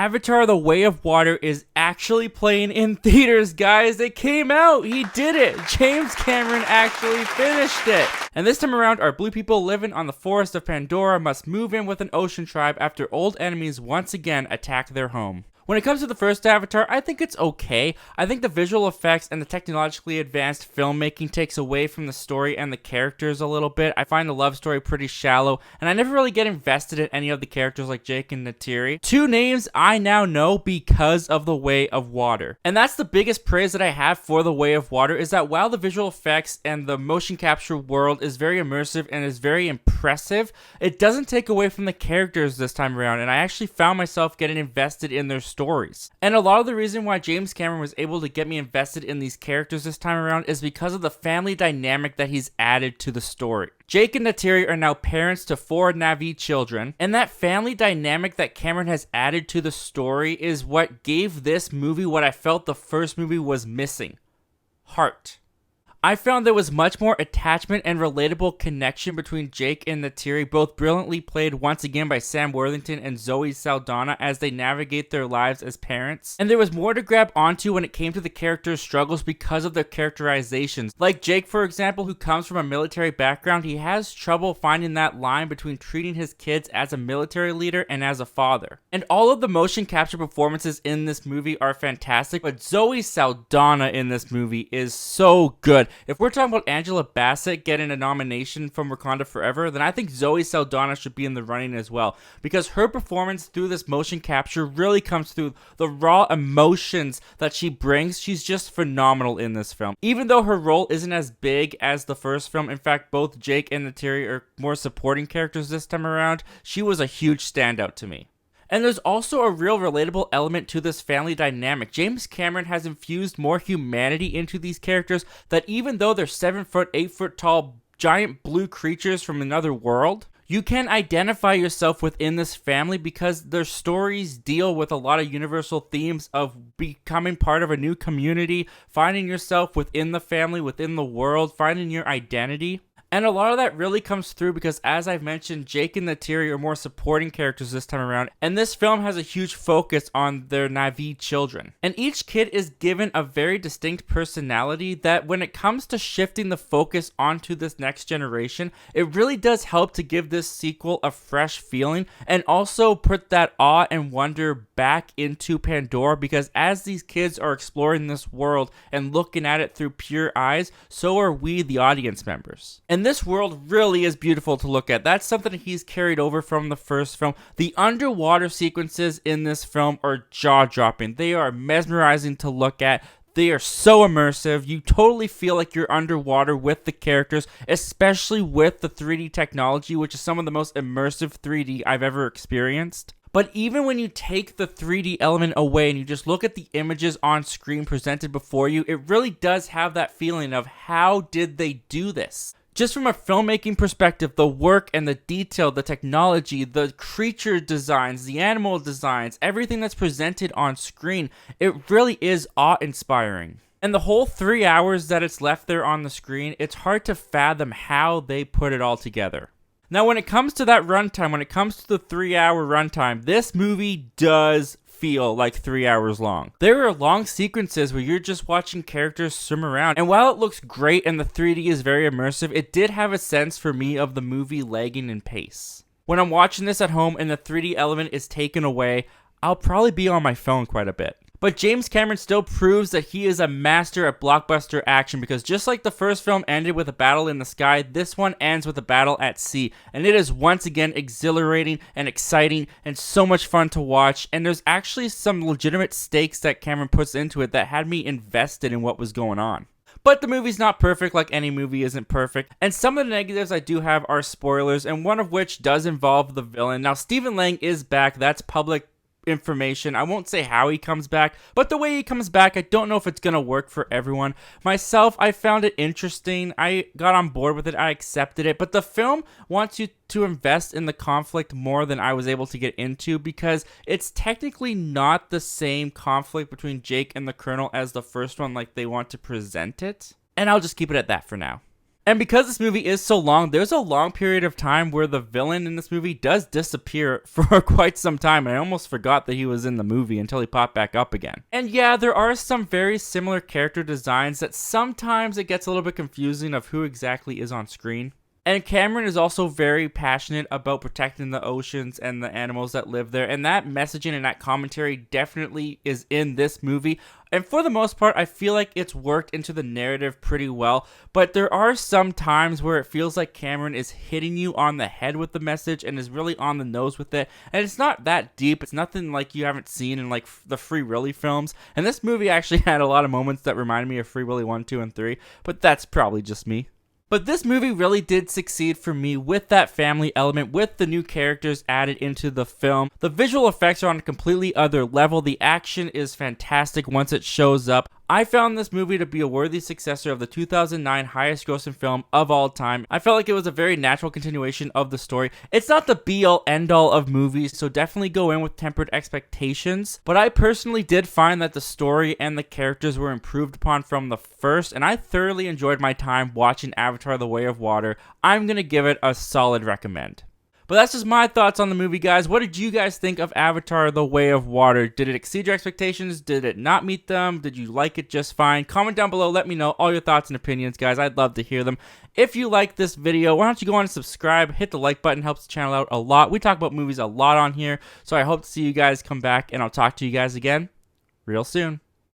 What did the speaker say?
Avatar: The Way of Water is actually playing in theaters, guys. It came out. He did it. James Cameron actually finished it. And this time around, our blue people living on the forest of Pandora must move in with an ocean tribe after old enemies once again attack their home. When it comes to the first Avatar, I think it's okay. I think the visual effects and the technologically advanced filmmaking takes away from the story and the characters a little bit. I find the love story pretty shallow, and I never really get invested in any of the characters like Jake and Neytiri. Two names I now know because of The Way of Water. And that's the biggest praise that I have for The Way of Water, is that while the visual effects and the motion capture world is very immersive and is very impressive, it doesn't take away from the characters this time around, and I actually found myself getting invested in their stories. And a lot of the reason why James Cameron was able to get me invested in these characters this time around is because of the family dynamic that he's added to the story. Jake and Neytiri are now parents to 4 Na'vi children, and that family dynamic that Cameron has added to the story is what gave this movie what I felt the first movie was missing: heart. I found there was much more attachment and relatable connection between Jake and Neytiri, both brilliantly played once again by Sam Worthington and Zoe Saldana as they navigate their lives as parents. And there was more to grab onto when it came to the characters' struggles because of their characterizations. Like Jake, for example, who comes from a military background, he has trouble finding that line between treating his kids as a military leader and as a father. And all of the motion capture performances in this movie are fantastic, but Zoe Saldana in this movie is so good. If we're talking about Angela Bassett getting a nomination from Wakanda Forever, then I think Zoe Saldana should be in the running as well, because her performance through this motion capture really comes through the raw emotions that she brings. She's just phenomenal in this film. Even though her role isn't as big as the first film, in fact, both Jake and Neytiri are more supporting characters this time around, she was a huge standout to me. And there's also a real relatable element to this family dynamic. James Cameron has infused more humanity into these characters, that even though they're 7 foot, 8 foot tall, giant blue creatures from another world, you can identify yourself within this family because their stories deal with a lot of universal themes of becoming part of a new community, finding yourself within the family, within the world, finding your identity. And a lot of that really comes through because, as I've mentioned, Jake and Neytiri are more supporting characters this time around, and this film has a huge focus on their Na'vi children. And each kid is given a very distinct personality that, when it comes to shifting the focus onto this next generation, it really does help to give this sequel a fresh feeling, and also put that awe and wonder back into Pandora, because as these kids are exploring this world and looking at it through pure eyes, so are we, the audience members. And this world really is beautiful to look at. That's something he's carried over from the first film. The underwater sequences in this film are jaw-dropping. They are mesmerizing to look at. They are so immersive. You totally feel like you're underwater with the characters, especially with the 3D technology, which is some of the most immersive 3D I've ever experienced. But even when you take the 3D element away and you just look at the images on screen presented before you, it really does have that feeling of, how did they do this? Just from a filmmaking perspective, the work and the detail, the technology, the creature designs, the animal designs, everything that's presented on screen, it really is awe-inspiring. And the whole 3 hours that it's left there on the screen, it's hard to fathom how they put it all together. Now, when it comes to that runtime, when it comes to the 3 hour runtime, this movie does feel like 3 hours long. There are long sequences where you're just watching characters swim around, and while it looks great and the 3D is very immersive, it did have a sense for me of the movie lagging in pace. When I'm watching this at home and the 3D element is taken away, I'll probably be on my phone quite a bit. But James Cameron still proves that he is a master at blockbuster action, because just like the first film ended with a battle in the sky, this one ends with a battle at sea. And it is once again exhilarating and exciting and so much fun to watch. And there's actually some legitimate stakes that Cameron puts into it that had me invested in what was going on. But the movie's not perfect, like any movie isn't perfect, and some of the negatives I do have are spoilers, and one of which does involve the villain. Now, Stephen Lang is back. That's public information. I won't say how he comes back, but the way he comes back, I don't know if it's gonna work for everyone. Myself, I found it interesting. I got on board with it. I accepted it, but the film wants you to invest in the conflict more than I was able to get into, because it's technically not the same conflict between Jake and the Colonel as the first one, like they want to present it. And I'll just keep it at that for now. And because this movie is so long, there's a long period of time where the villain in this movie does disappear for quite some time. And I almost forgot that he was in the movie until he popped back up again. And yeah, there are some very similar character designs that sometimes it gets a little bit confusing of who exactly is on screen. And Cameron is also very passionate about protecting the oceans and the animals that live there. And that messaging and that commentary definitely is in this movie. And for the most part, I feel like it's worked into the narrative pretty well. But there are some times where it feels like Cameron is hitting you on the head with the message and is really on the nose with it. And it's not that deep. It's nothing like you haven't seen in like the Free Willy films. And this movie actually had a lot of moments that reminded me of Free Willy 1, 2, and 3. But that's probably just me. But this movie really did succeed for me with that family element, with the new characters added into the film. The visual effects are on a completely other level. The action is fantastic once it shows up. I found this movie to be a worthy successor of the 2009 highest grossing film of all time. I felt like it was a very natural continuation of the story. It's not the be-all end-all of movies, so definitely go in with tempered expectations. But I personally did find that the story and the characters were improved upon from the first, and I thoroughly enjoyed my time watching Avatar: The Way of Water. I'm gonna give it a solid recommend. But that's just my thoughts on the movie, guys. What did you guys think of Avatar: The Way of Water? Did it exceed your expectations? Did it not meet them? Did you like it just fine? Comment down below. Let me know all your thoughts and opinions, guys. I'd love to hear them. If you like this video, why don't you go on and subscribe? Hit the like button. Helps the channel out a lot. We talk about movies a lot on here. So I hope to see you guys come back, and I'll talk to you guys again real soon.